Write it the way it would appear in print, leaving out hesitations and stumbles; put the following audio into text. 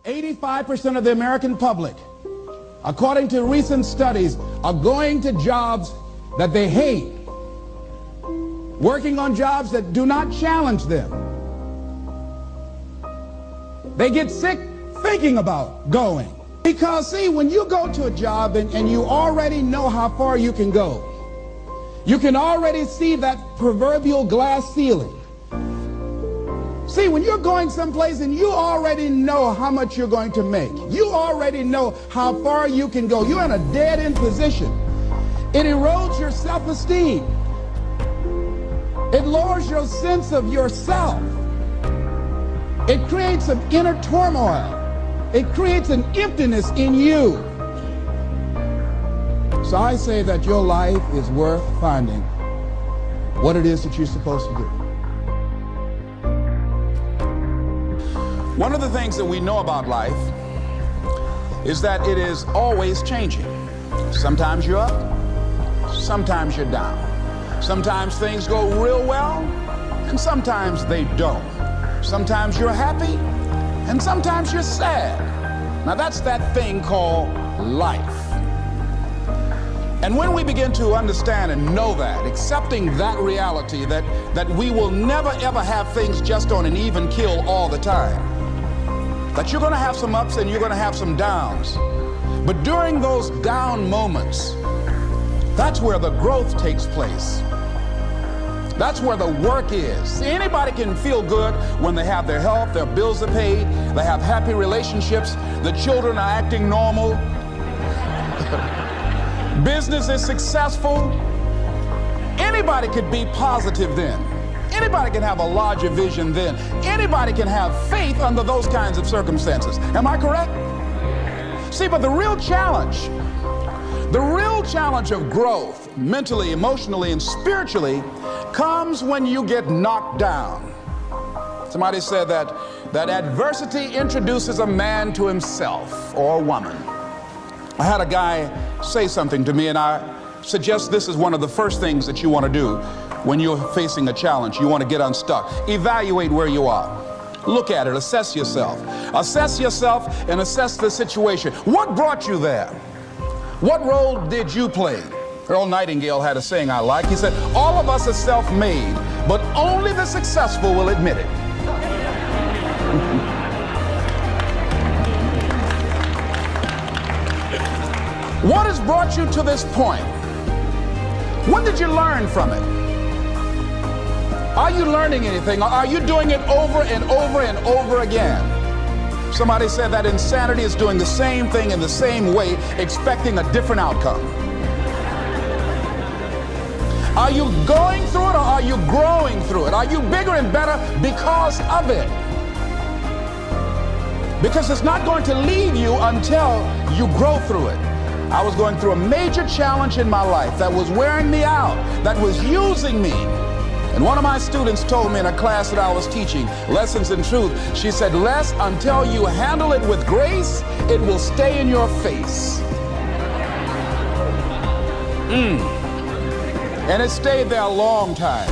85% of the American public, according to recent studies, are going to jobs that they hate, working on jobs that do not challenge them. They get sick thinking about going. Because, see, when you go to a job and you already know how far you can go, you can already see that proverbial glass ceiling. See, when you're going someplace and you already know how much you're going to make, you already know how far you can go, you're in a dead-end position. It erodes your self-esteem. It lowers your sense of yourself. It creates an inner turmoil. It creates an emptiness in you. So I say that your life is worth finding what it is that you're supposed to do. One of the things that we know about life is that it is always changing. Sometimes you're up, sometimes you're down. Sometimes things go real well, and sometimes they don't. Sometimes you're happy, and sometimes you're sad. Now that's that thing called life. And when we begin to understand and know that, accepting that reality, that we will never ever have things just on an even keel all the time, that you're going to have some ups and you're going to have some downs. But during those down moments, that's where the growth takes place. That's where the work is. See, anybody can feel good when they have their health, their bills are paid, they have happy relationships, the children are acting normal, business is successful. Anybody could be positive then. Anybody can have a larger vision then. Anybody can have faith under those kinds of circumstances. Am I correct? See, but the real challenge of growth, mentally, emotionally, and spiritually, comes when you get knocked down. Somebody said that adversity introduces a man to himself or a woman. I had a guy say something to me, and I suggest this is one of the first things that you want to do when you're facing a challenge. You want to get unstuck. Evaluate where you are. Look at it. Assess yourself. Assess yourself and assess the situation. What brought you there? What role did you play? Earl Nightingale had a saying I like. He said, all of us are self-made, but only the successful will admit it. What has brought you to this point? When did you learn from it? Are you learning anything? Or are you doing it over and over and over again? Somebody said that insanity is doing the same thing in the same way, expecting a different outcome. Are you going through it or are you growing through it? Are you bigger and better because of it? Because it's not going to leave you until you grow through it. I was going through a major challenge in my life that was wearing me out, that was using me. And one of my students told me in a class that I was teaching, Lessons in Truth, she said, Les, until you handle it with grace, it will stay in your face. And it stayed there a long time.